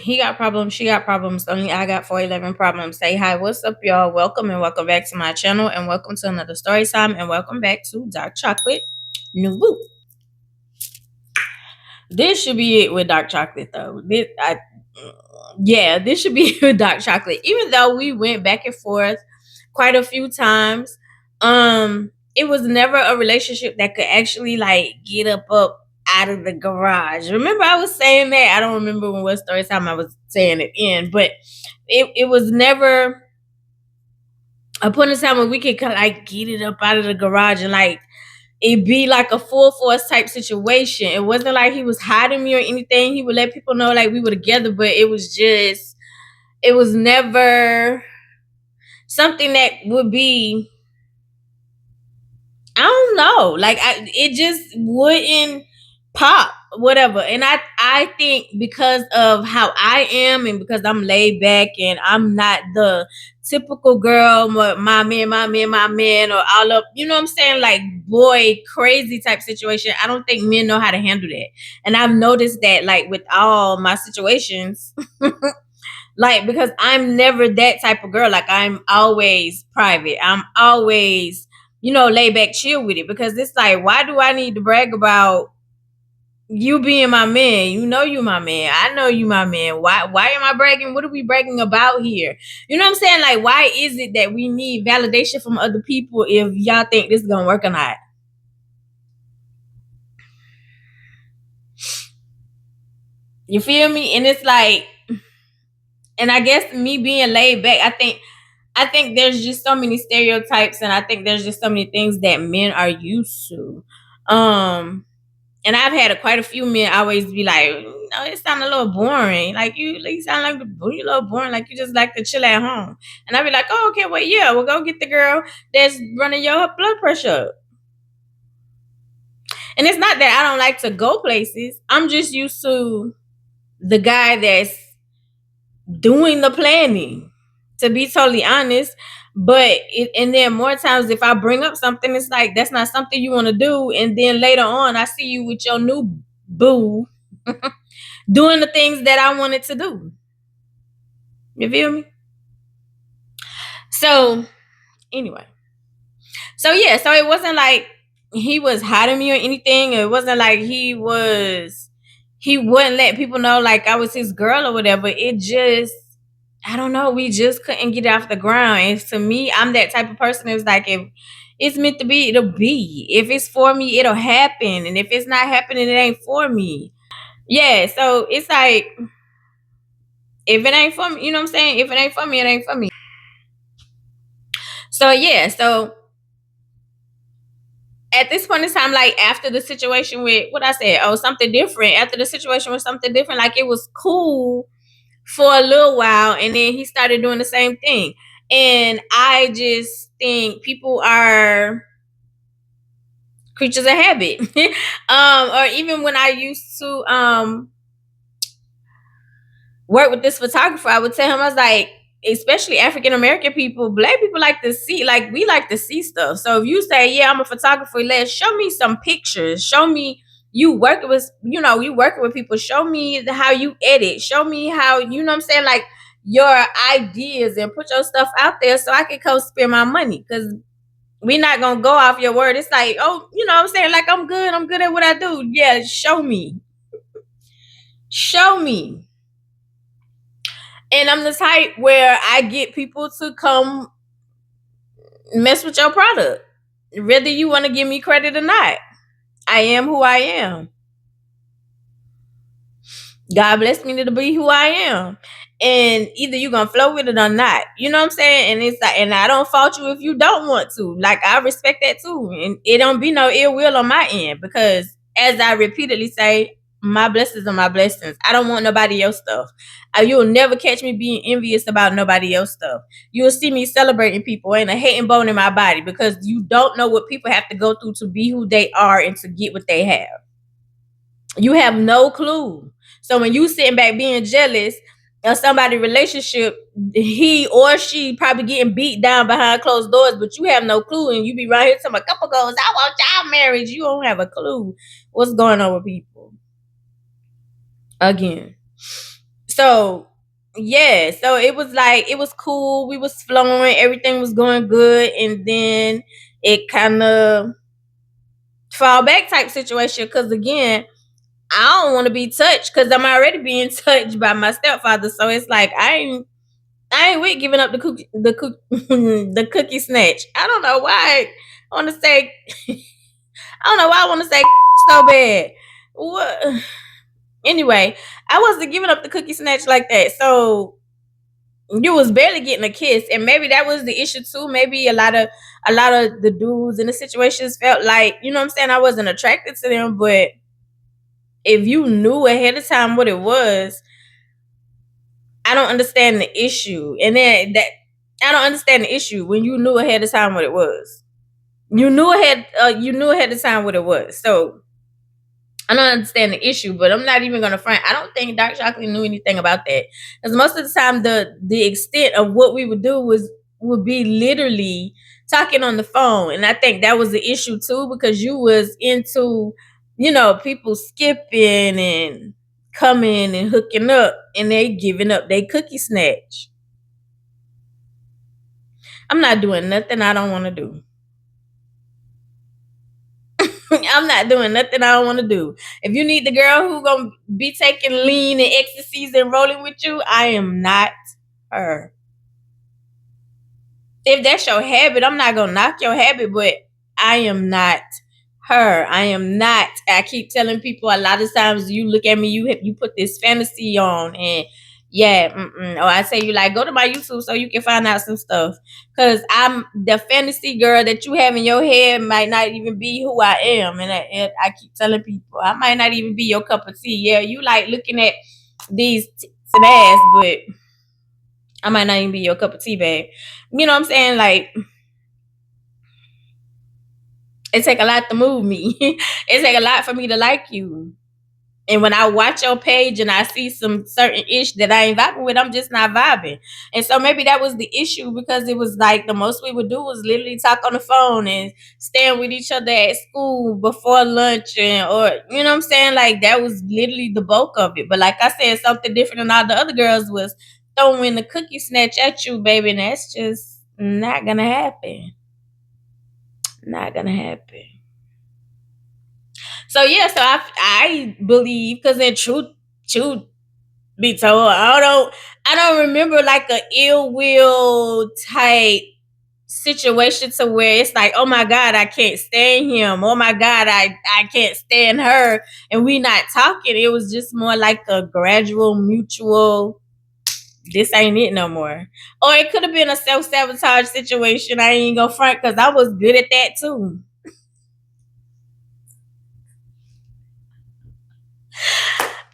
He got problems, she got problems. Only I got 411 problems. Say hi, what's up, y'all? Welcome and welcome back to my channel, and welcome to another story time, and welcome back to Dark Chocolate. New Boo. This should be it with Dark Chocolate, though. This should be it with Dark Chocolate. Even though we went back and forth quite a few times, it was never a relationship that could actually like get up out of the garage. Remember, I was saying that. I don't remember what story time I was saying it in, but it was never a point in time where we could like get it up out of the garage and like it be like a full force type situation. It wasn't like he was hiding me or anything. He would let people know like we were together, but it was never something that would be, I don't know, like it just wouldn't pop, whatever. And I think because of how I am, and because I'm laid back and I'm not the typical girl, my man, or all up, you know what I'm saying, like boy crazy type situation. I don't think men know how to handle that, and I've noticed that like with all my situations. Like, because I'm never that type of girl. Like, I'm always private. I'm always, lay back, chill with it. Because it's like, why do I need to brag about you being my man? You know you my man. I know you my man. Why am I bragging? What are we bragging about here? You know what I'm saying? Like, why is it that we need validation from other people if y'all think this is gonna work or not? You feel me? And it's like, and I guess me being laid back, I think there's just so many stereotypes, and I think there's just so many things that men are used to. Um and I've had quite a few men always be like, it sound a little boring. Like you sound like you a little boring, like you just like to chill at home. And I'd be like, oh, okay, well, yeah, we'll go get the girl that's running your blood pressure up. And it's not that I don't like to go places. I'm just used to the guy that's doing the planning, to be totally honest. And then more times if I bring up something, it's like that's not something you want to do, and then later on I see you with your new boo doing the things that I wanted to do. You feel me? So anyway, so yeah, so it wasn't like he was hiding me or anything. It wasn't like he wouldn't let people know like I was his girl or whatever. It just, I don't know, we just couldn't get off the ground. And to me, I'm that type of person. It's like, if it's meant to be, it'll be. If it's for me, it'll happen. And if it's not happening, it ain't for me. Yeah, so it's like, if it ain't for me, you know what I'm saying? If it ain't for me, it ain't for me. So yeah, so at this point in time, like after the situation with what I said, oh, something different. After the situation with something different, like it was cool for a little while, and then he started doing the same thing. And I just think people are creatures of habit. Or even when I used to work with this photographer, I would tell him, I was like, especially African American people, black people like to see, like we like to see stuff. So if you say, yeah, I'm a photographer, let's show me some pictures. Show me you working with, you working with people. Show me how you edit. Show me how, you know what I'm saying, like your ideas, and put your stuff out there so I can come spend my money. Cause we're not gonna go off your word. It's like, oh, you know what I'm saying? Like I'm good at what I do. Yeah, show me. Show me. And I'm the type where I get people to come mess with your product, whether you want to give me credit or not. I am who I am. God bless me to be who I am. And either you gonna flow with it or not. You know what I'm saying? And it's like, and I don't fault you if you don't want to. Like I respect that too. And it don't be no ill will on my end, because as I repeatedly say, my blessings are my blessings. I don't want nobody else stuff. You'll never catch me being envious about nobody else stuff. You'll see me celebrating people. Ain't a hating bone in my body, because you don't know what people have to go through to be who they are and to get what they have. You have no clue. So when you sitting back being jealous of somebody's relationship, he or she probably getting beat down behind closed doors, but you have no clue, and you be right here telling a couple goes, I want y'all married. You don't have a clue what's going on with people. Again. So yeah, so it was like it was cool. We was flowing, everything was going good, and then it kind of fall back type situation. Because again, I don't want to be touched because I'm already being touched by my stepfather. So it's like I ain't with giving up the cookie snatch. I don't know why I want to say I don't know why I want to say so bad. What? Anyway, I wasn't giving up the cookie snatch like that. So you was barely getting a kiss, and maybe that was the issue too. Maybe a lot of the dudes in the situations felt like, you know what I'm saying, I wasn't attracted to them. But if you knew ahead of time what it was, I don't understand the issue. And then that I don't understand the issue when you knew ahead of time what it was. You knew ahead of time what it was. So I don't understand the issue, but I'm not even gonna front. I don't think Dr. Chocolate knew anything about that. Because most of the time the extent of what we would do would be literally talking on the phone. And I think that was the issue too, because you was into, people skipping and coming and hooking up and they giving up they cookie snatch. I'm not doing nothing I don't want to do. I'm not doing nothing I don't want to do. If you need the girl who gonna be taking lean and ecstasies and rolling with you, I am not her. If that's your habit, I'm not gonna knock your habit, but I am not her. I am not. I keep telling people a lot of times you look at me, you put this fantasy on, and yeah, or I say you like go to my YouTube so you can find out some stuff. Cause I'm the fantasy girl that you have in your head might not even be who I am, and I keep telling people I might not even be your cup of tea. Yeah, you like looking at these tits and ass, but I might not even be your cup of tea, babe. You know what I'm saying? Like it take a lot to move me. It take a lot for me to like you. And when I watch your page and I see some certain ish that I ain't vibing with, I'm just not vibing. And so maybe that was the issue because it was like the most we would do was literally talk on the phone and stand with each other at school before lunch or you know what I'm saying? Like that was literally the bulk of it. But like I said, something different than all the other girls was throwing the cookie snatch at you, baby, and that's just not gonna happen. Not gonna happen. So yeah, so I believe because in truth be told, I don't remember like a ill will type situation to where it's like, oh my God, I can't stand him. Oh my God, I can't stand her. And we not talking. It was just more like a gradual mutual, this ain't it no more. Or it could have been a self-sabotage situation. I ain't gonna front because I was good at that too.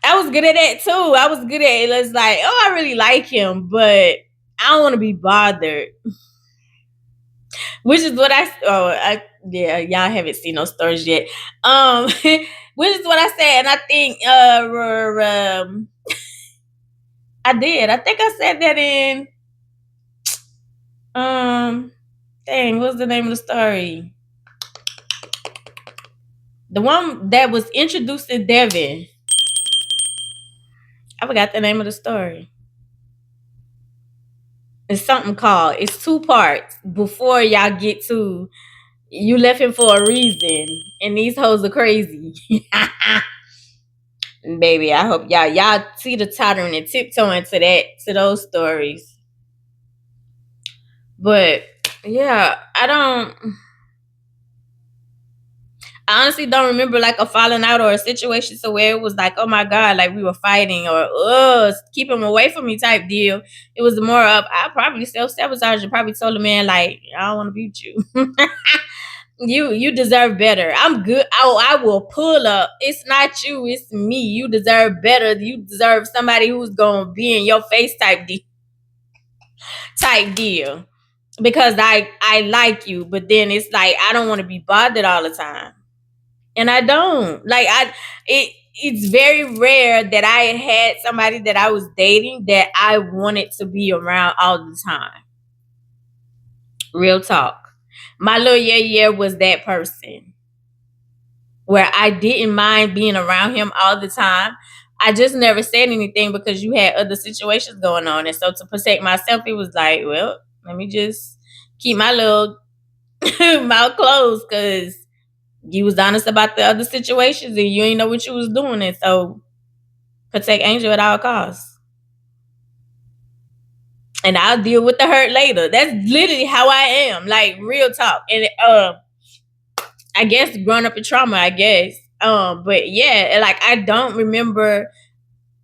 I was good at that too. I was good at it. It's like, oh, I really like him, but I don't want to be bothered. Which is what yeah, y'all haven't seen no stories yet. Which is what I said, and I think I did. I think I said that in um dang, what's the name of the story? The one that was introduced to Devin. I forgot the name of the story. It's something called. It's two parts before y'all get to you left him for a reason, and these hoes are crazy. Baby, I hope y'all see the tottering and tiptoeing to those stories. But yeah, I honestly don't remember like a falling out or a situation so where it was like, oh my God, like we were fighting or keep him away from me type deal. It was more of I probably self sabotage and probably told the man like I don't want to be with you. You deserve better. I'm good. I will pull up. It's not you, it's me. You deserve better. You deserve somebody who's gonna be in your face type deal. Because I like you, but then it's like I don't want to be bothered all the time. And I don't. Like it's very rare that I had somebody that I was dating that I wanted to be around all the time. Real talk. My little yeah was that person where I didn't mind being around him all the time, I just never said anything because you had other situations going on. And so to protect myself, it was like, well, let me just keep my little mouth closed because you was honest about the other situations and you ain't know what you was doing. And so protect Angel at all costs. And I'll deal with the hurt later. That's literally how I am. Like real talk. And I guess growing up in trauma, I guess. But yeah, like I don't remember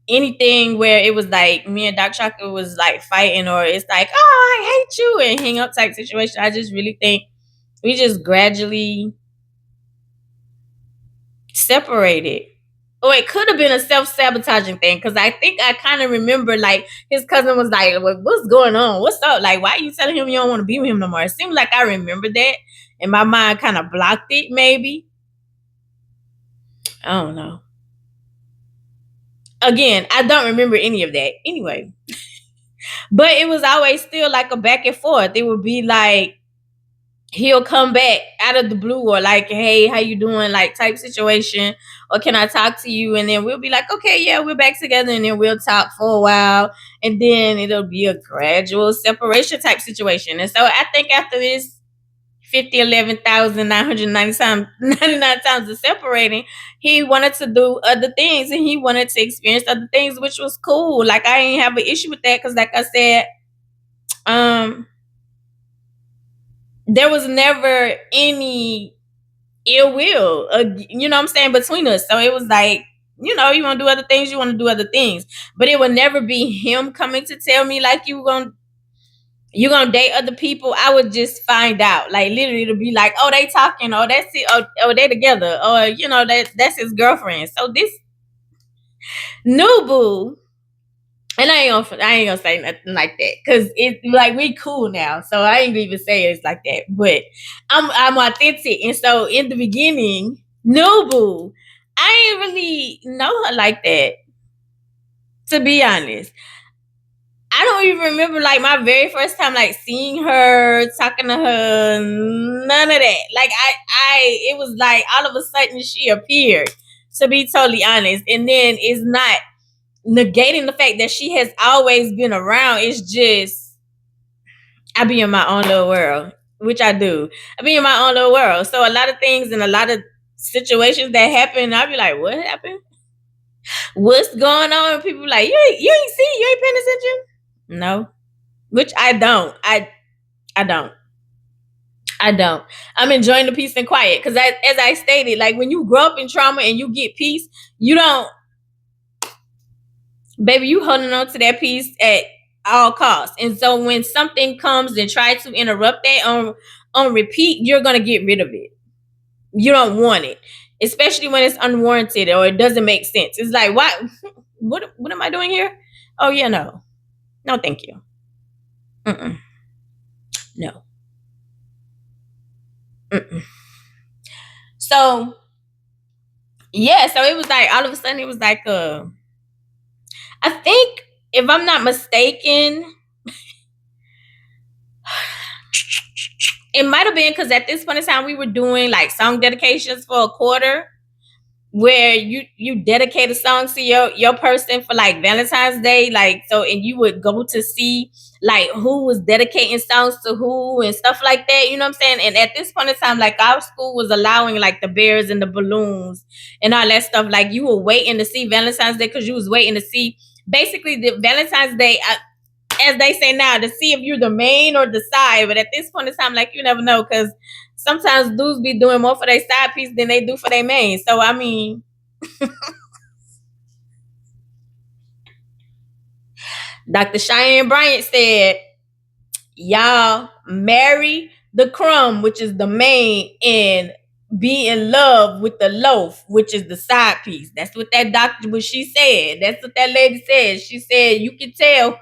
anything where it was like me and Doc Chocolate was like fighting, or it's like, oh, I hate you and hang up type situation. I just really think we just gradually separated. Or it could have been a self-sabotaging thing because I think I kind of remember like his cousin was like, well, what's going on? What's up? Like, why are you telling him you don't want to be with him no more? It seemed like I remember that and my mind kind of blocked it, maybe. I don't know. Again, I don't remember any of that. Anyway, but it was always still like a back and forth. It would be like he'll come back out of the blue or like, hey, how you doing? Like type situation. Or can I talk to you? And then we'll be like, okay, yeah, we're back together. And then we'll talk for a while. And then it'll be a gradual separation type situation. And so I think after this 50, 11,990 times 99 times of separating, he wanted to do other things and he wanted to experience other things, which was cool. Like I ain't have an issue with that because like I said, um there was never any ill will, you know what I'm saying, between us. So it was like, you want to do other things, you want to do other things, but it would never be him coming to tell me like you gonna date other people. I would just find out, like literally, to be like, oh, they talking, oh, that's it, oh, they together, or that's his girlfriend. So this new boo. And I ain't gonna say nothing like that because it's like we cool now, so I ain't gonna even say it's like that. But I'm authentic, and so in the beginning, Nobu, I ain't really know her like that. To be honest, I don't even remember like my very first time like seeing her, talking to her, none of that. Like it was like all of a sudden she appeared. To be totally honest, and then it's not negating the fact that she has always been around. It's just I be in my own little world, which I do. I be in my own little world. So a lot of things and a lot of situations that happen, I'll be like, what happened? What's going on? And people be like, you ain't see, you ain't paying attention? No. Which I don't. I don't. I don't. I'm enjoying the peace and quiet. Because as I stated, like when you grow up in trauma and you get peace, you don't, baby, you holding on to that piece at all costs. And so when something comes and tries to interrupt that on repeat, you're gonna get rid of it. You don't want it, especially when it's unwarranted or it doesn't make sense. It's like, why? What am I doing here? Oh yeah, no, thank you. Mm-mm. No. Mm-mm. So yeah, so it was like all of a sudden it was like I think if I'm not mistaken, it might have been because at this point in time we were doing like song dedications for a quarter where you dedicate a song to your person for like Valentine's Day, like so, and you would go to see like who was dedicating songs to who and stuff like that, you know what I'm saying? And at this point in time, like our school was allowing like the bears and the balloons and all that stuff. Like you were waiting to see Valentine's Day because you was waiting to see basically the Valentine's Day, as they say now, to see if you're the main or the side. But at this point in time, like you never know because sometimes dudes be doing more for their side piece than they do for their main. So I mean, Dr. Cheyenne Bryant said, y'all marry the crumb, which is the main, and be in love with the loaf, which is the side piece. That's what what she said. That's what that lady said. She said you can tell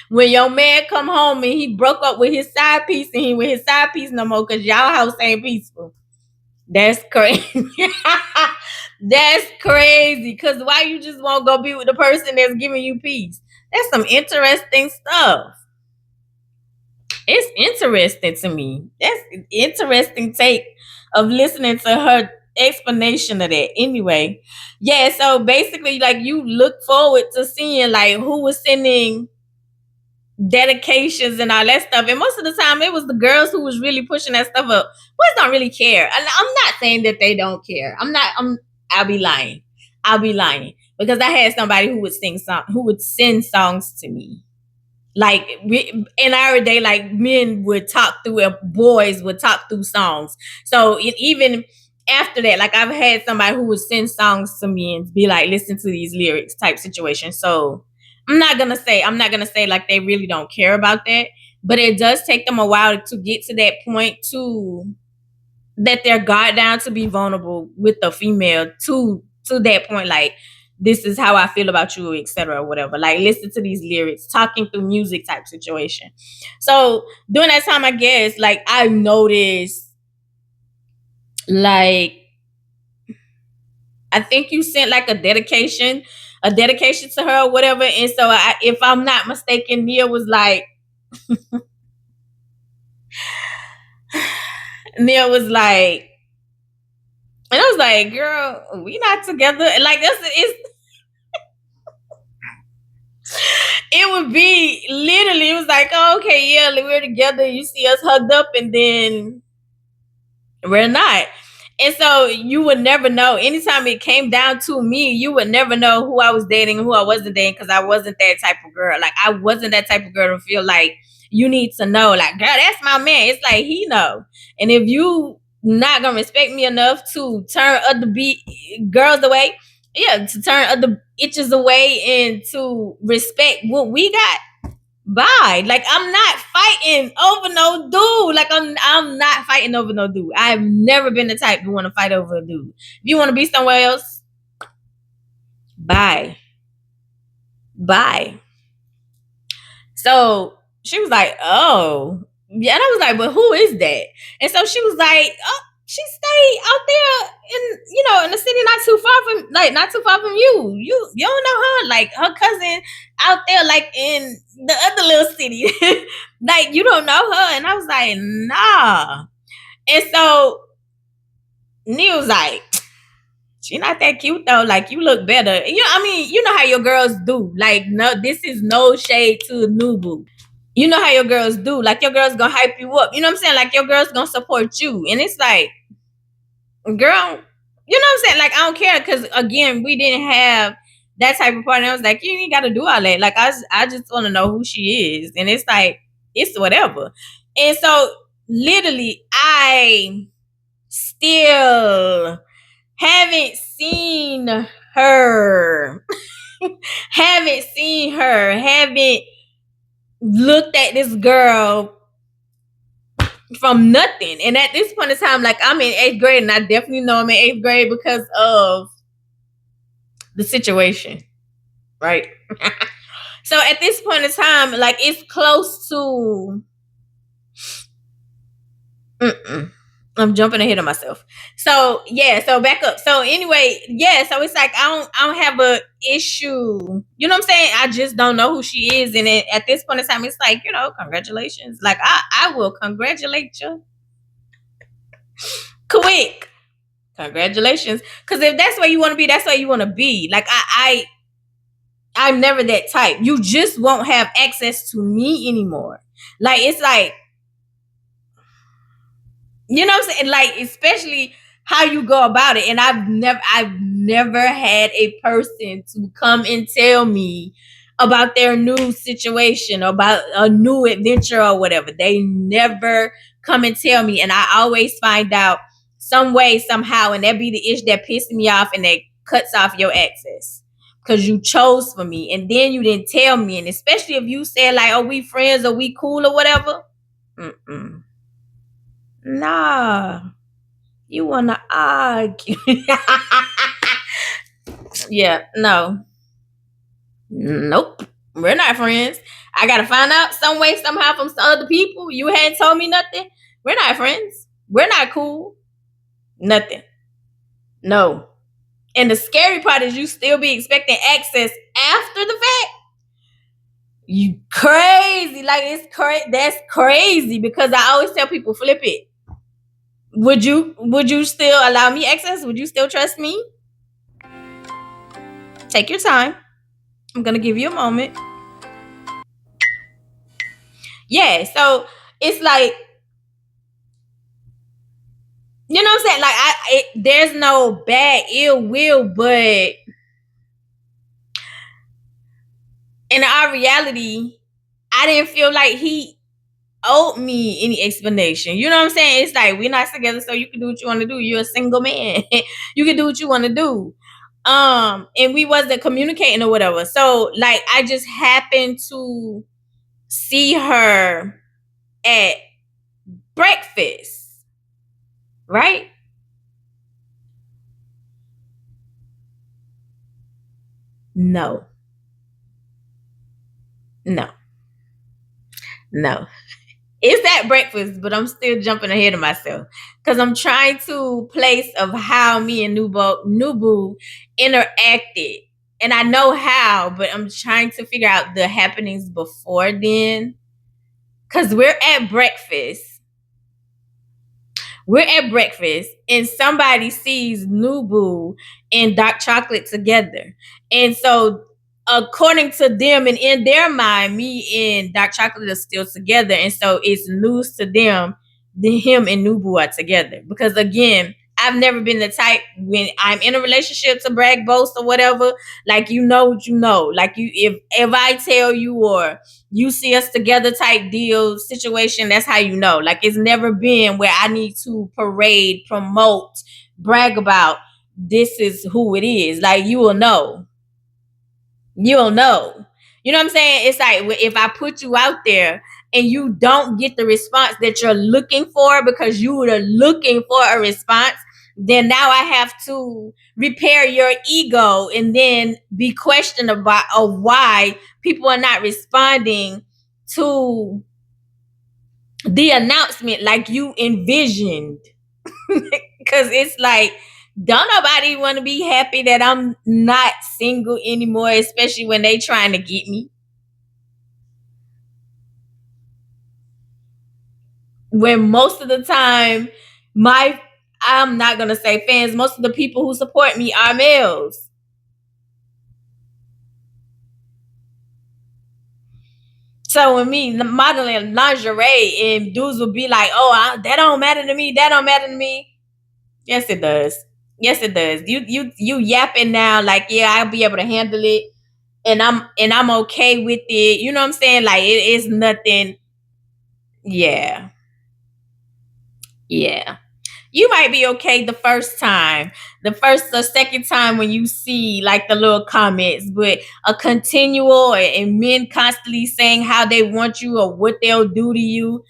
when your man come home and he broke up with his side piece and he with his side piece no more because y'all house ain't peaceful. That's crazy. That's crazy. Cause why you just won't go be with the person that's giving you peace? That's some interesting stuff. It's interesting to me. That's an interesting take of listening to her explanation of that. Anyway, yeah. So basically, like you look forward to seeing like who was sending dedications and all that stuff. And most of the time, it was the girls who was really pushing that stuff up. Boys don't really care. And I'm not saying that they don't care. I'm not. I'll be lying. I'll be lying because I had somebody who would who would send songs to me. Like in our day, like men would talk through it, boys would talk through songs. So even after that, like I've had somebody who would send songs to me and be like, listen to these lyrics type situation. So I'm not gonna say like they really don't care about that, but it does take them a while to get to that point to that they're guard down to be vulnerable with the female to that point, like this is how I feel about you, etc. or whatever. Like listen to these lyrics, talking through music type situation. So during that time, I guess like I noticed like I think you sent like a dedication to her or whatever. And so if I'm not mistaken, Nia was like Nia was like and I was like, girl, we not together. And like it would be literally, it was like, oh, okay, yeah, we're together. You see us hugged up, and then we're not. And so you would never know. Anytime it came down to me, you would never know who I was dating and who I wasn't dating because I wasn't that type of girl. Like I wasn't that type of girl to feel like you need to know. Like, girl, that's my man. It's like he know. And if you not gonna respect me enough to turn other girls away, yeah, to turn other itches away and to respect what we got, bye. Like I'm not fighting over no dude. Like I'm not fighting over no dude. I've never been the type to want to fight over a dude. If you want to be somewhere else, bye. Bye. So she was like, oh. Yeah, and I was like, but who is that? And so she was like, oh, she stayed out there in the city not too far from you. You don't know her. Like her cousin out there like in the other little city. Like you don't know her. And I was like, nah. And so Neil was like, she not that cute though. Like you look better. I mean, you know how your girls do. Like, no, this is no shade to Nubu. You know how your girls do. Like your girls gonna hype you up. You know what I'm saying? Like your girls gonna support you. And it's like, girl, you know what I'm saying? Like I don't care because again, we didn't have that type of partner. I was like, you ain't gotta do all that. Like I just want to know who she is. And it's like, it's whatever. And so literally I still haven't seen her. Haven't looked at this girl from nothing. And at this point in time, like I'm in 8th grade, and I definitely know I'm in 8th grade because of the situation, right? So at this point in time, like it's close to. I'm jumping ahead of myself. So yeah, so back up. So anyway, yeah, so it's like I don't have a issue. You know what I'm saying? I just don't know who she is. And at this point in time, it's like, congratulations. Like I will congratulate you. Quick. Congratulations. Cause if that's where you want to be, that's where you want to be. Like I'm never that type. You just won't have access to me anymore. Like it's like, you know what I'm saying? Like, especially how you go about it. And I've never had a person to come and tell me about their new situation, about a new adventure or whatever. They never come and tell me. And I always find out some way, somehow, and that be the ish that pisses me off and that cuts off your access. Because you chose for me. And then you didn't tell me. And especially if you said like, oh, we friends or we cool or whatever. Nah, you wanna argue. Yeah, no. Nope. We're not friends. I gotta find out some way, somehow from some other people. You hadn't told me nothing. We're not friends. We're not cool. Nothing. No. And the scary part is you still be expecting access after the fact. You crazy. Like it's crazy. That's crazy because I always tell people flip it. Would you still allow me access? Would you still trust me? Take your time. I'm gonna give you a moment. Yeah, so it's like, you know what I'm saying? Like there's no bad ill will, but in our reality, I didn't feel like he owed me any explanation. You know what I'm saying? It's like we're not together, so you can do what you want to do. You're a single man. You can do what you want to do. And we wasn't communicating or whatever. So like I just happened to see her at breakfast, right? No, no, no. It's at breakfast, but I'm still jumping ahead of myself because I'm trying to place of how me and Nubu interacted, and I know how, but I'm trying to figure out the happenings before then. Because we're at breakfast and somebody sees Nubu and Dark Chocolate together. And so according to them and in their mind, me and Dark Chocolate are still together. And so it's news to them that him and Nubu are together. Because again, I've never been the type when I'm in a relationship to brag, boast, or whatever. Like you know what you know. Like you, if I tell you or you see us together type deal situation, that's how you know. Like it's never been where I need to parade, promote, brag about this is who it is. Like you will know. You'll know. You know what I'm saying? It's like if I put you out there and you don't get the response that you're looking for because you were looking for a response, then now I have to repair your ego and then be questioned about of why people are not responding to the announcement like you envisioned. Because it's like, don't nobody want to be happy that I'm not single anymore, especially when they trying to get me. When most of the time, my I'm not gonna say fans, most of the people who support me are males. So when me modeling lingerie and dudes will be like, "Oh, that don't matter to me. That don't matter to me." Yes, it does. Yes, it does. You yapping now, like yeah, I'll be able to handle it, and I'm okay with it. You know what I'm saying? Like it is nothing. Yeah, yeah. You might be okay the first time, the first or second time when you see like the little comments, but a continual and men constantly saying how they want you or what they'll do to you.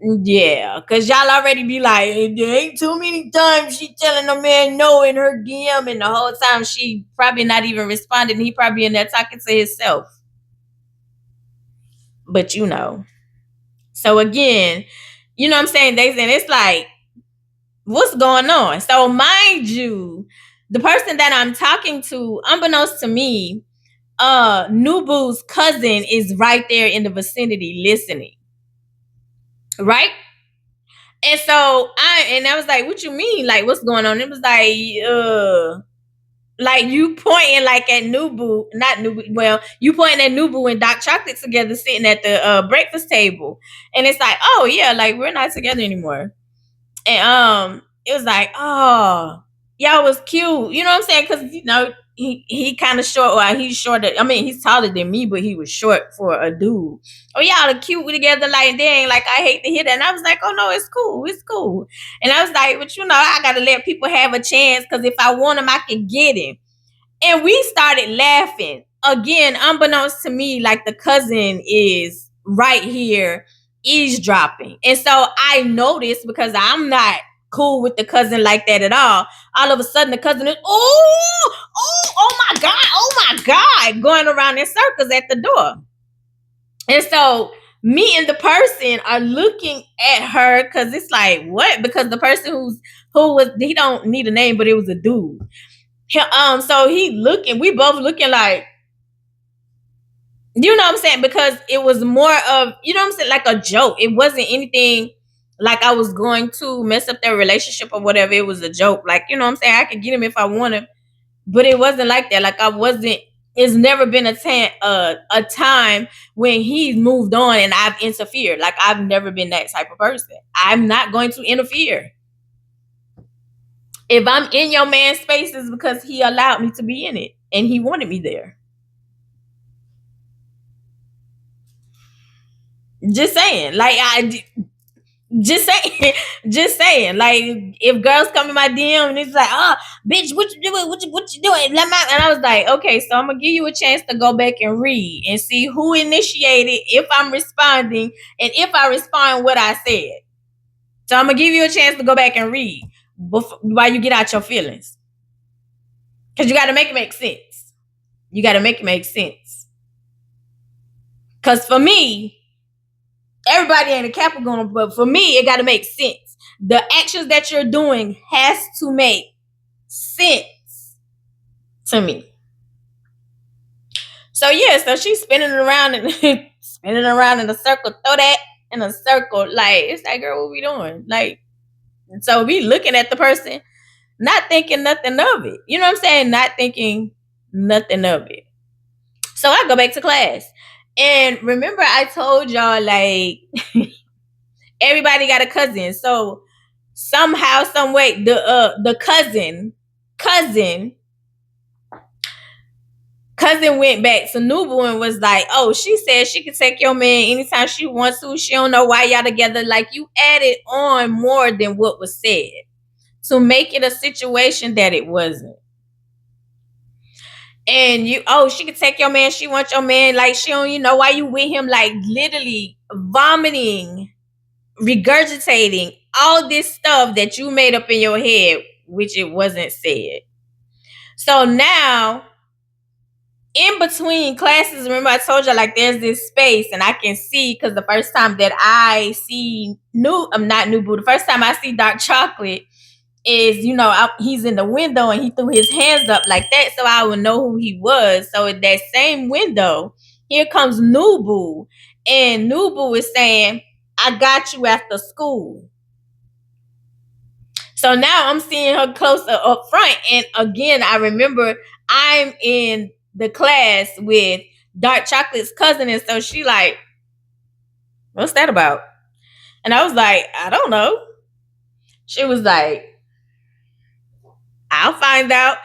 Yeah, cause y'all already be like, there ain't too many times she telling a man no in her DM, and the whole time she probably not even responding. He probably in there talking to himself. But you know, so again, you know what I'm saying? They saying it's like, what's going on? So mind you, the person that I'm talking to, unbeknownst to me, Nubu's cousin is right there in the vicinity listening, right? And so I was like, what you mean? Like, what's going on? It was like you pointing like at Nubu, not Nubu. Well, you pointing at Nubu and Doc Chocolate together sitting at the breakfast table. And it's like, oh yeah, like we're not together anymore. And it was like, oh, y'all was cute. You know what I'm saying? Because he kind of short. Well, he's shorter. I mean, he's taller than me, but he was short for a dude. Oh, y'all are cute together. Like, dang, like I hate to hear that. And I was like, oh no, it's cool, it's cool. And I was like, but I gotta let people have a chance because if I want him, I can get him. And we started laughing. Again, unbeknownst to me, like the cousin is right here eavesdropping. And so I noticed because I'm not cool with the cousin like that at all of a sudden the cousin is, oh my God, going around in circles at the door. And so me and the person are looking at her because it's like, what? Because the person he don't need a name, but it was a dude. So he looking, we both looking like, you know what I'm saying? Because it was more of, you know what I'm saying, like a joke. It wasn't anything like I was going to mess up their relationship or whatever. It was a joke. Like, you know what I'm saying? I could get him if I want him. But it wasn't like that. Like I wasn't. It's never been a time when he's moved on and I've interfered. Like I've never been that type of person. I'm not going to interfere. If I'm in your man's space, it's because he allowed me to be in it and he wanted me there. Just saying, like just saying, just saying. Like if girls come in my DM and it's like, "Oh, bitch, what you doing? What you doing?" And I was like, "Okay, so I'm gonna give you a chance to go back and read and see who initiated, if I'm responding, and if I respond what I said." So I'm gonna give you a chance to go back and read while you get out your feelings, because you got to make it make sense. You got to make it make sense. Because for me, everybody ain't a Capricorn, but for me, it got to make sense. The actions that you're doing has to make sense to me. So yeah, so she's spinning around and spinning around in a circle. Throw that in a circle. Like, it's like, girl, what we doing? Like, so we looking at the person, not thinking nothing of it. You know what I'm saying? Not thinking nothing of it. So I go back to class. And remember, I told y'all, like, everybody got a cousin. So somehow, some way, the cousin went back to Nubu and was like, "Oh, she said she could take your man anytime she wants to. She don't know why y'all together." Like, you added on more than what was said to make it a situation that it wasn't. And she could take your man. She wants your man. Like, she don't know why you with him. Like, literally vomiting, regurgitating all this stuff that you made up in your head, which it wasn't said. So now, in between classes, remember I told you, like, there's this space and I can see, because the first time that I see not Nubu, the first time I see Dark Chocolate is, he's in the window and he threw his hands up like that, so I would know who he was. So in that same window, here comes Nubu, and Nubu is saying, "I got you after school." So now I'm seeing her closer up front, and again, I remember I'm in the class with Dark Chocolate's cousin, and so she like, "What's that about?" And I was like, "I don't know." She was like, "I'll find out,"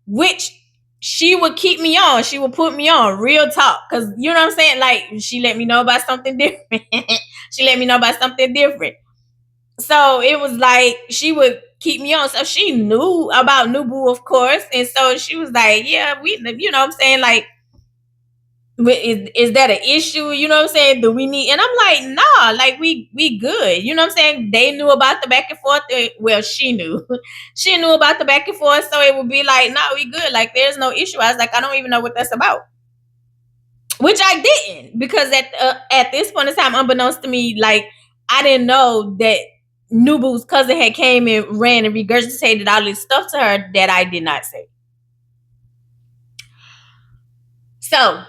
which she would keep me on. She would put me on, real talk. Because, you know what I'm saying? Like, she let me know about something different. She let me know about something different. So it was like she would keep me on. So she knew about Nubu, of course. And so she was like, "Yeah, we, you know what I'm saying? Like, is that an issue? You know what I'm saying? Do we need?" And I'm like, "Nah, like we good." You know what I'm saying? They knew about the back and forth. Well, she knew. She knew about the back and forth. So it would be like, "Nah, we good. Like, there's no issue." I was like, "I don't even know what that's about." Which I didn't, because at this point in time, unbeknownst to me, like, I didn't know that Nubu's cousin had came and ran and regurgitated all this stuff to her that I did not say. So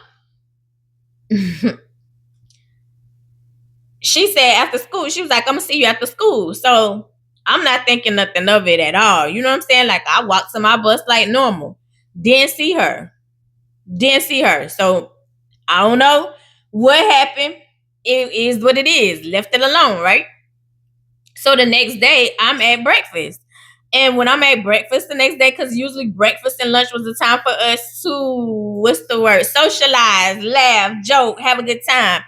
she said after school, she was like, "I'm gonna see you after school." So I'm not thinking nothing of it at all. You know what I'm saying? Like, I walked to my bus like normal. Didn't see her. So I don't know what happened. It is what it is. Left it alone, right? So the next day, I'm at breakfast. And when I'm at breakfast the next day, because usually breakfast and lunch was the time for us to, what's the word? Socialize, laugh, joke, have a good time.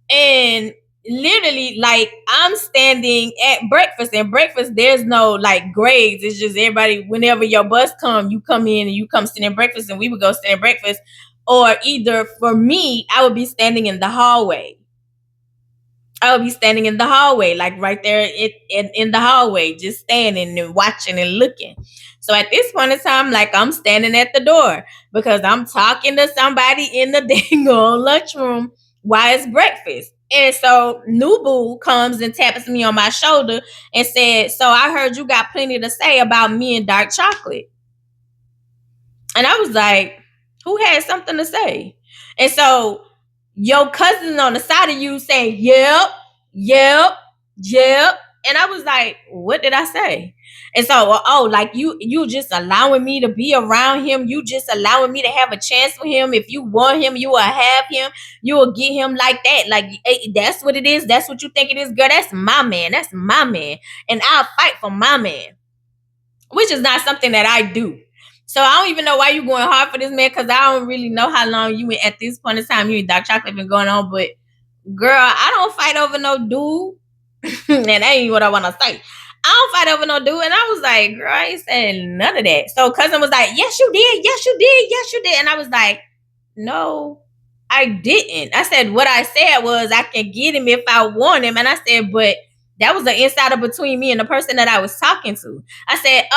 And literally, like, I'm standing at breakfast, and breakfast, there's no like grades. It's just everybody, whenever your bus come, you come in and you come sit in breakfast, and we would go sit in breakfast. Or either for me, I would be standing in the hallway. Like right there in the hallway, just standing and watching and looking. So at this point in time, like, I'm standing at the door because I'm talking to somebody in the dang old lunchroom while it's breakfast. And so Nubu comes and taps me on my shoulder and said, "So I heard you got plenty to say about me and Dark Chocolate." And I was like, "Who had something to say?" And so your cousin on the side of you saying, "Yep, yep, yep." And I was like, what did I say? And so, oh, like you just allowing me to be around him. You just allowing me to have a chance with him. If you want him, you will have him. You will get him like that. Like, that's what it is. That's what you think it is, girl. That's my man. That's my man. And I'll fight for my man, which is not something that I do. So I don't even know why you going hard for this man, because I don't really know how long you at this point in time you and Dark Chocolate been going on. But girl, I don't fight over no dude. And that ain't what I want to say. I don't fight over no dude. And I was like, girl, I ain't saying none of that. So cousin was like, yes, you did. Yes, you did. Yes, you did. And I was like, no, I didn't. I said, what I said was I can get him if I want him. And I said, but that was the insider between me and the person that I was talking to. I said,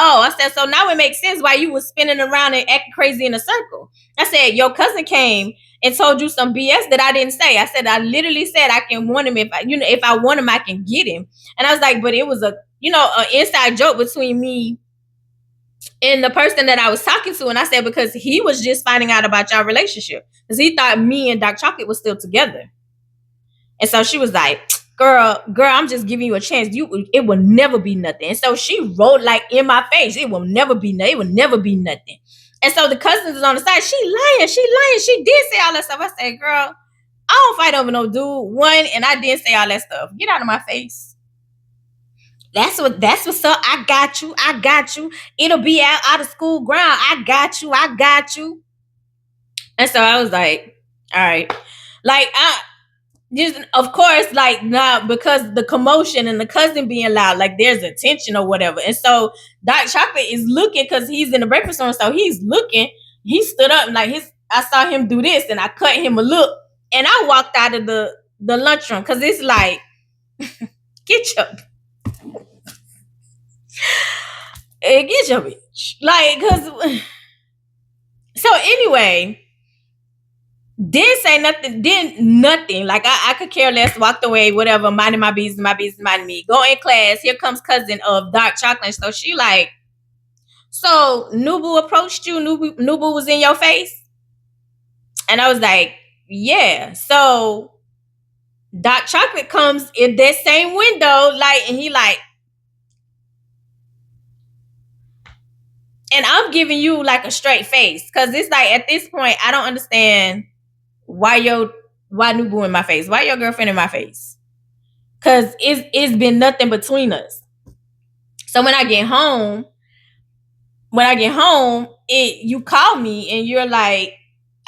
so now it makes sense why you was spinning around and acting crazy in a circle. I said, your cousin came and told you some BS that I didn't say. I said, I literally said I can want him if I want him, I can get him. And I was like, but it was an inside joke between me and the person that I was talking to. And I said, because he was just finding out about your relationship. Because he thought me and Dark Chocolate was still together. And so she was like, girl, I'm just giving you a chance. It will never be nothing. And so she wrote like in my face, it will never be nothing. It will never be nothing. And so the cousins is on the side. She lying. She did say all that stuff. I said, girl, I don't fight over no dude. One, and I didn't say all that stuff. Get out of my face. That's what's up. I got you. It'll be out of school ground. I got you. And so I was like, all right. Like, just, of course, like, now because the commotion and the cousin being loud, like there's a tension or whatever. And so Dark Chocolate is looking, because he's in the breakfast room. So he's looking. He stood up and like I saw him do this and I cut him a look. And I walked out of the lunchroom, because it's like, get your bitch. Like, because so anyway, didn't say nothing, did nothing. Like I could care less, walked away, whatever, minding my business, minding me. Go in class, here comes cousin of Dark Chocolate. So she like, so Nubu approached you, Nubu was in your face? And I was like, yeah. So Dark Chocolate comes in that same window, like, and he like, and I'm giving you like a straight face, because it's like at this point I don't understand why Nubu in my face, why your girlfriend in my face, because it's been nothing between us. So when I get home, you call me and you're like,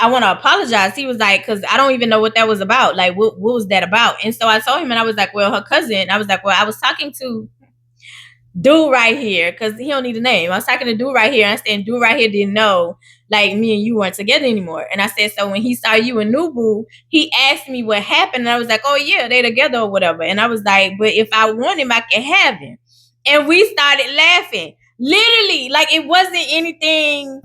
I want to apologize. He was like, because I don't even know what that was about. Like, what was that about? And so I told him, and I was like, well, her cousin. I was like, well, I was talking to dude right here, because he don't need a name. I was talking to dude right here, and I said, dude right here didn't know like me and you weren't together anymore. And I said, so when he saw you and Nubu, he asked me what happened, and I was like, oh yeah, they together or whatever. And I was like, but if I want him, I can have him. And we started laughing, literally, like it wasn't anything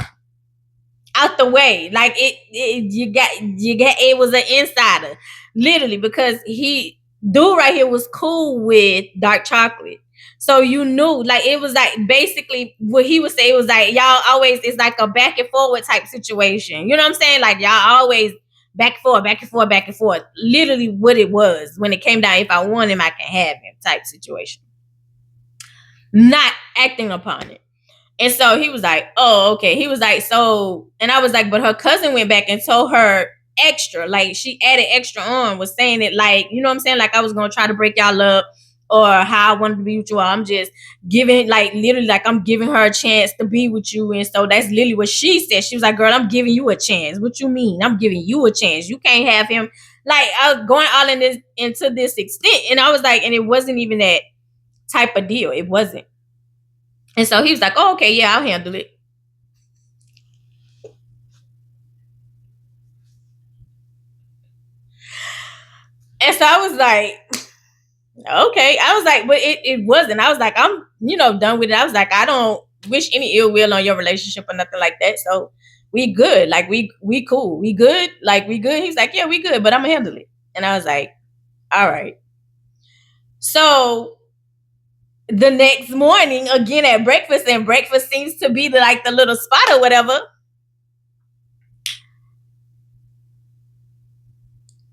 out the way. Like it was an insider, literally, because dude right here was cool with Dark Chocolate. So you knew, like, it was like basically what he would say. It was like, y'all always, it's like a back and forward type situation. You know what I'm saying? Like, y'all always back and forth. Literally what it was when it came down, if I want him, I can have him type situation. Not acting upon it. And so he was like, oh, okay. He was like, so, and I was like, but her cousin went back and told her extra, like she added extra on, was saying it like, you know what I'm saying? Like I was going to try to break y'all up, or how I wanted to be with you. I'm just giving, like, literally, like I'm giving her a chance to be with you. And so that's literally what she said. She was like, girl, I'm giving you a chance. What you mean? I'm giving you a chance. You can't have him. Like, I was going all into this extent. And I was like, and it wasn't even that type of deal. It wasn't. And so he was like, oh, okay, yeah, I'll handle it. And so I was like, okay. I was like, but it wasn't. I was like, I'm, done with it. I was like, I don't wish any ill will on your relationship or nothing like that. So we good. Like, we cool. We good. Like, we good. He's like, yeah, we good, but I'm gonna handle it. And I was like, all right. So the next morning, again at breakfast, and breakfast seems to be like the little spot or whatever.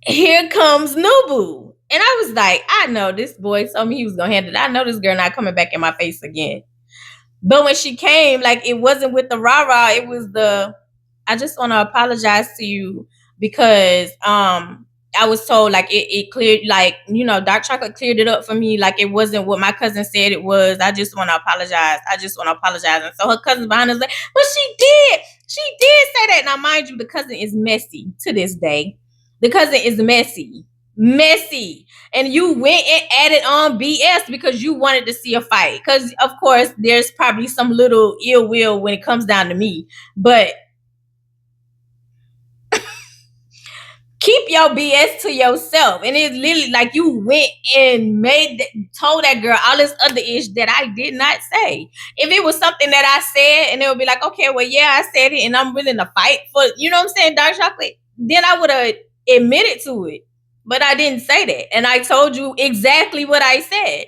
Here comes Nubu. And I was like, I know this boy told me he was gonna handle it. I know this girl not coming back in my face again. But when she came, like it wasn't with the rah-rah, it was the I just want to apologize to you because I was told like it cleared, like, dark chocolate cleared it up for me, like it wasn't what my cousin said it was. I just want to apologize. I just want to apologize. And so her cousin behind us like, but she did say that. Now mind you, the cousin is messy to this day. The cousin is messy, and you went and added on BS because you wanted to see a fight, because of course there's probably some little ill will when it comes down to me, but keep your BS to yourself. And it's literally like you went and told that girl all this other ish that I did not say. If it was something that I said and it would be like, okay, well, yeah, I said it and I'm willing to fight for, you know what I'm saying, dark chocolate, then I would have admitted to it. But I didn't say that. And I told you exactly what I said.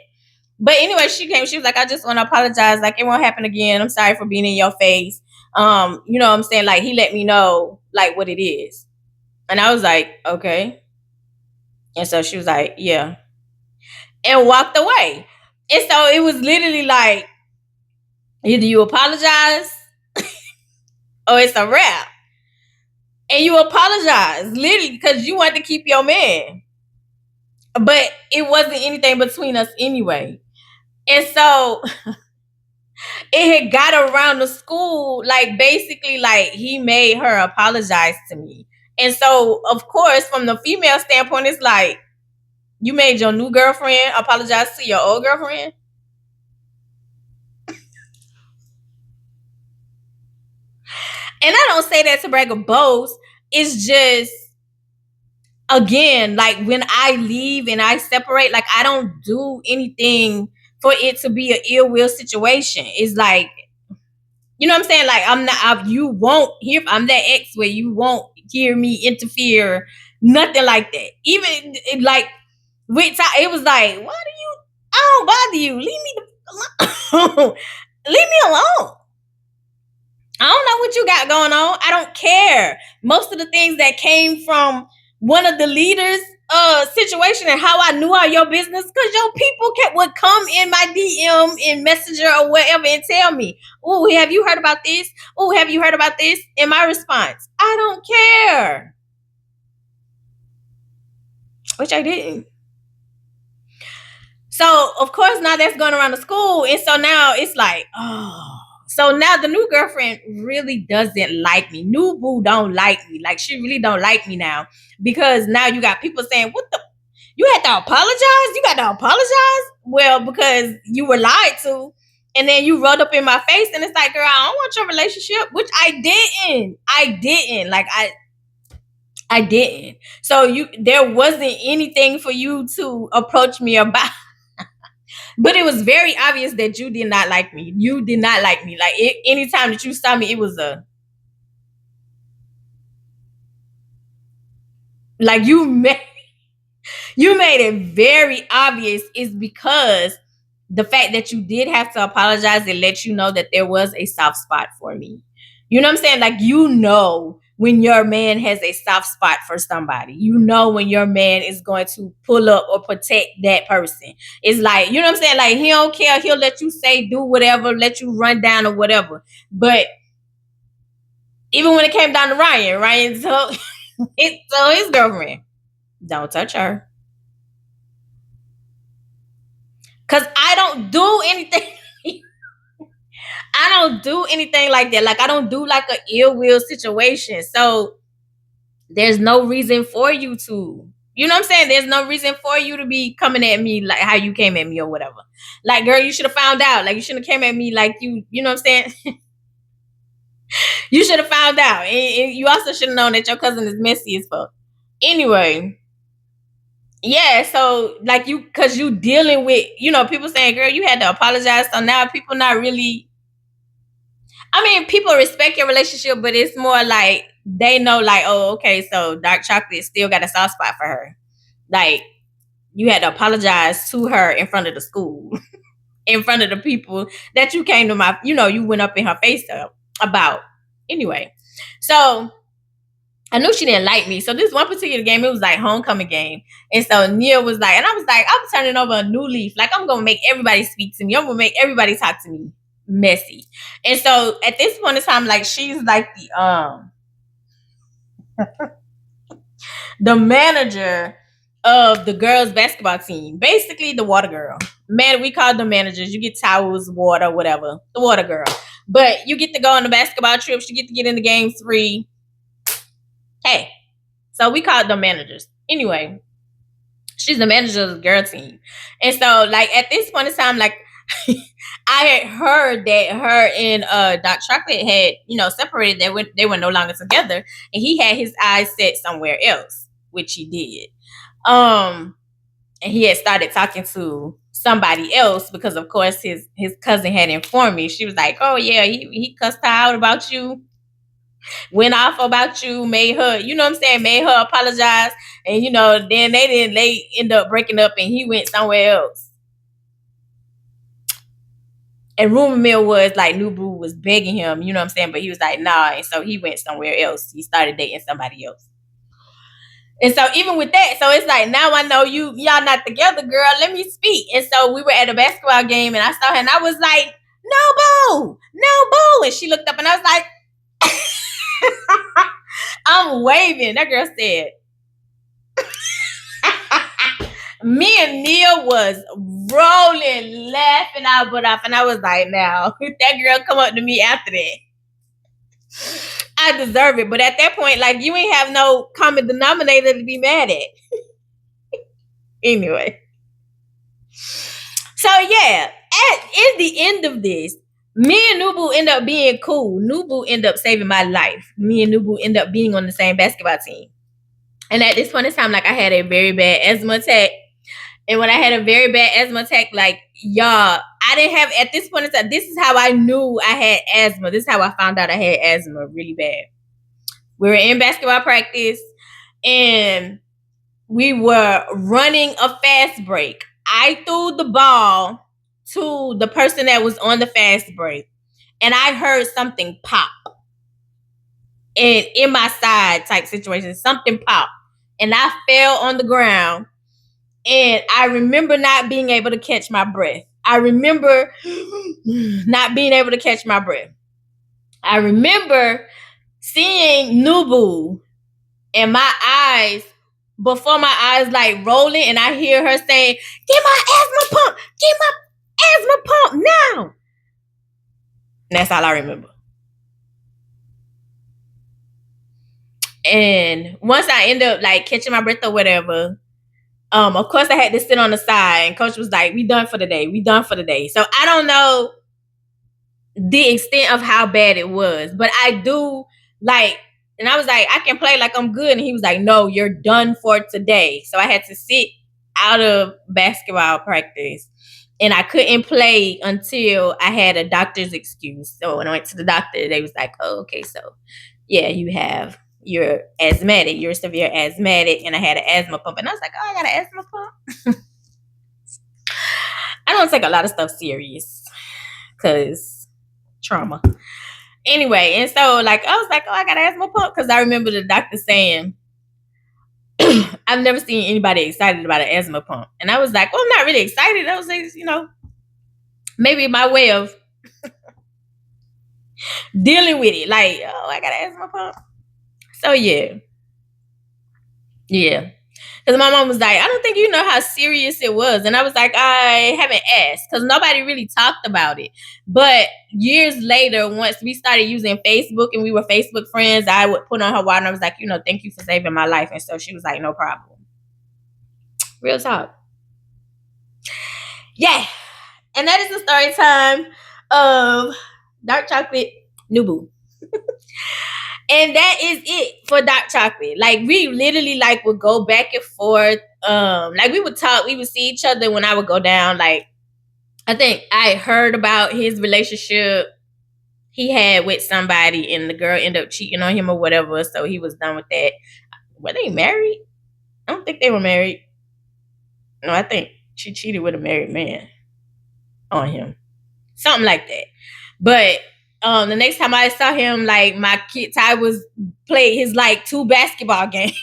But anyway, she came, she was like, I just want to apologize. Like, it won't happen again. I'm sorry for being in your face. You know what I'm saying? Like, he let me know like what it is. And I was like, okay. And so she was like, yeah. And walked away. And so it was literally like, either you apologize or it's a wrap. And you apologize, literally, because you wanted to keep your man. But it wasn't anything between us anyway. And so it had got around the school, like basically like he made her apologize to me. And so, of course, from the female standpoint, it's like, you made your new girlfriend apologize to your old girlfriend? And I don't say that to brag or boast. It's just, again, like when I leave and I separate, like I don't do anything for it to be an ill will situation. It's like, you know what I'm saying? Like you won't hear, I'm that ex where you won't hear me interfere, nothing like that. Even like with it was like, why do you? I don't bother you. Leave me alone. Leave me alone. I don't know what you got going on. I don't care. Most of the things that came from one of the leaders situation and how I knew all your business, because your people would come in my DM in Messenger or whatever and tell me, oh, have you heard about this? Oh, have you heard about this? And my response, I don't care. Which I didn't. So, of course, now that's going around the school. And so now it's like, oh. So now the new girlfriend really doesn't like me. New boo don't like me. Like, she really don't like me now. Because now you got people saying, what the? You had to apologize? You got to apologize? Well, because you were lied to. And then you rolled up in my face. And it's like, girl, I don't want your relationship. Which I didn't. Like, I didn't. So there wasn't anything for you to approach me about. But it was very obvious that you did not like me. You did not like me. Like anytime that you saw me, it was like you made it very obvious. Is because the fact that you did have to apologize and let you know that there was a soft spot for me. You know what I'm saying? Like, you know when your man has a soft spot for somebody. You know when your man is going to pull up or protect that person. It's like, you know what I'm saying? Like, he don't care. He'll let you say, do whatever, let you run down or whatever. But even when it came down to Ryan told his girlfriend, don't touch her. Because I don't do anything. I don't do anything like that. Like, I don't do like an ill will situation. So there's no reason for you to, you know what I'm saying? There's no reason for you to be coming at me like how you came at me or whatever. Like, girl, you should have found out. Like, you shouldn't have came at me like you know what I'm saying? You should have found out. And you also should have known that your cousin is messy as fuck. Anyway, yeah, so like cause you dealing with, people saying, girl, you had to apologize. So now people not really, I mean, people respect your relationship, but it's more like they know, like, oh, okay, so dark chocolate still got a soft spot for her. Like, you had to apologize to her in front of the school, in front of the people that you came to you went up in her face about. Anyway, so I knew she didn't like me. So this one particular game, it was like homecoming game. And so Nia was like, and I was like, I'm turning over a new leaf. Like, I'm gonna make everybody speak to me. I'm gonna make everybody talk to me. Messy. And so at this point in time, like she's like the manager of the girls basketball team. Basically the water girl. Man, we call them managers. You get towels, water, whatever. The water girl. But you get to go on the basketball trips, you get to get in the games free. Hey. So we called them managers. Anyway, she's the manager of the girl team. And so, like, at this point in time, like, I had heard that her and Doc Choclate had, separated. They were no longer together. And he had his eyes set somewhere else, which he did. And he had started talking to somebody else because, of course, his cousin had informed me. She was like, oh, yeah, he cussed her out about you, went off about you, made her, made her apologize. And, then they end up breaking up and he went somewhere else. And rumor mill was like Nubu was begging him, but he was like, nah. And so he went somewhere else. He started dating somebody else. And so even with that, so it's like, now I know y'all not together, girl. Let me speak. And so we were at a basketball game and I saw her and I was like, no boo. And she looked up and I was like, I'm waving. That girl said, me and Neil was rolling, laughing our butt off. And I was like, now, if that girl come up to me after that, I deserve it. But at that point, like, you ain't have no common denominator to be mad at. Anyway. So, yeah, at the end of this, me and Nubu end up being cool. Nubu end up saving my life. Me and Nubu end up being on the same basketball team. And at this point in time, like, I had a very bad asthma attack. And when I had a very bad asthma attack, like, y'all, I didn't have, at this point in time, this is how I knew I had asthma. This is how I found out I had asthma really bad. We were in basketball practice and we were running a fast break. I threw the ball to the person that was on the fast break and I heard something pop. And in my side type situation, something popped and I fell on the ground. And I remember not being able to catch my breath. I remember not being able to catch my breath. I remember seeing Nubu and my eyes, before my eyes like rolling, and I hear her saying, get my asthma pump, get my asthma pump now. And that's all I remember. And once I end up like catching my breath or whatever, of course I had to sit on the side and coach was like, we done for the day. So I don't know the extent of how bad it was, but I do like, and I was like, I can play like I'm good. And he was like, no, you're done for today. So I had to sit out of basketball practice and I couldn't play until I had a doctor's excuse. So when I went to the doctor, they was like, oh, okay, so yeah, you're asthmatic, you're severe asthmatic. And I had an asthma pump. And I was like, oh, I got an asthma pump. I don't take a lot of stuff serious because trauma. Anyway, and so like I was like, oh, I got an asthma pump because I remember the doctor saying, I've never seen anybody excited about an asthma pump. And I was like, well, I'm not really excited. I was like, maybe my way of dealing with it. Like, oh, I got an asthma pump. So yeah. Because my mom was like, I don't think you know how serious it was. And I was like, I haven't asked because nobody really talked about it. But years later, once we started using Facebook and we were Facebook friends, I would put on her wall and I was like, thank you for saving my life. And so she was like, no problem. Real talk. Yeah. And that is the story time of Dark Chocolate Nubu. And that is it for Dark Chocolate. Like we literally like would go back and forth. Like we would talk, we would see each other when I would go down. Like I think I heard about his relationship he had with somebody and the girl ended up cheating on him or whatever. So he was done with that. Were they married? I don't think they were married. No, I think she cheated with a married man on him. Something like that. But the next time I saw him, like my kid Ty was played his like 2 basketball games.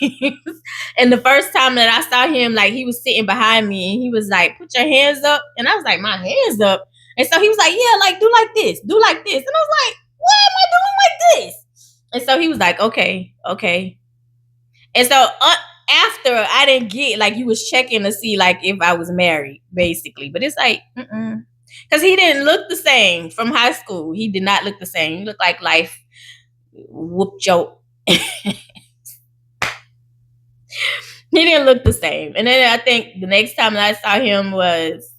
And the first time that I saw him, like he was sitting behind me and he was like, "Put your hands up." And I was like, "My hands up." And so he was like, "Yeah, like do like this, do like this." And I was like, "What am I doing like this?" And so he was like, "Okay, okay." And so after I didn't get like you was checking to see like if I was married, basically. But it's like, because he didn't look the same from high school. He did not look the same. He looked like life whooped your. He didn't look the same. And then I think the next time that I saw him was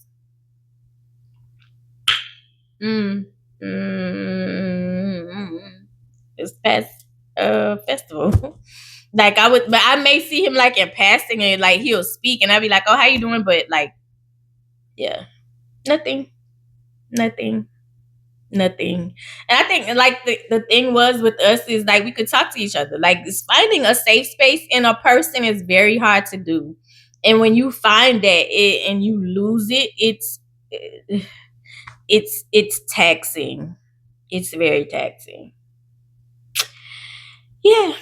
this past festival. Like I would, but I may see him like in passing and like he'll speak and I'll be like, "Oh, how you doing?" But like, yeah, nothing, nothing, nothing. And I think like the thing was with us is like we could talk to each other. Like finding a safe space in a person is very hard to do. And when you find that and you lose it, it's taxing. It's very taxing. Yeah.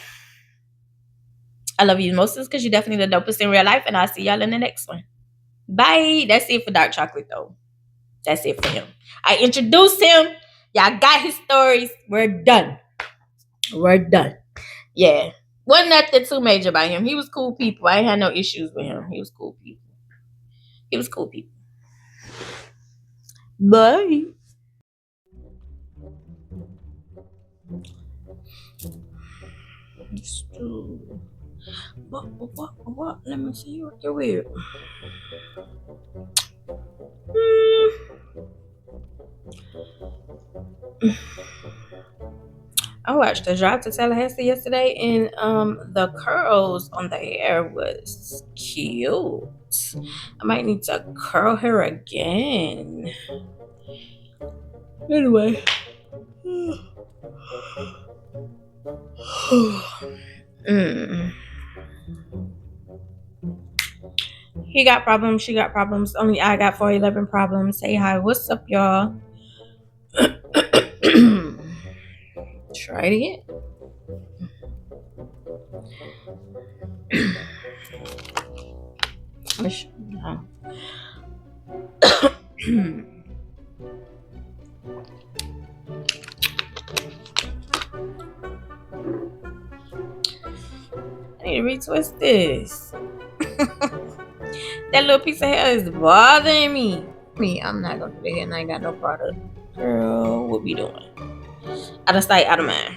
I love you most because you're definitely the dopest in real life, and I'll see y'all in the next one. Bye. That's it for Dark Chocolate, though. That's it for him. I introduced him. Y'all got his stories. We're done. We're done. Yeah. Wasn't nothing too major about him. He was cool people. I ain't had no issues with him. He was cool people. He was cool people. Bye. What? Let me see what you're weird. I watched the drive to Tallahassee yesterday, and the curls on the hair was cute. I might need to curl her again. Anyway. He got problems, she got problems. Only I got 411 problems. Say hi, what's up, y'all? Try it again. I need to retwist this. That little piece of hair is bothering me. I'm not gonna do that, and I ain't got no product. Girl, what we doing? Out of sight, out of mind.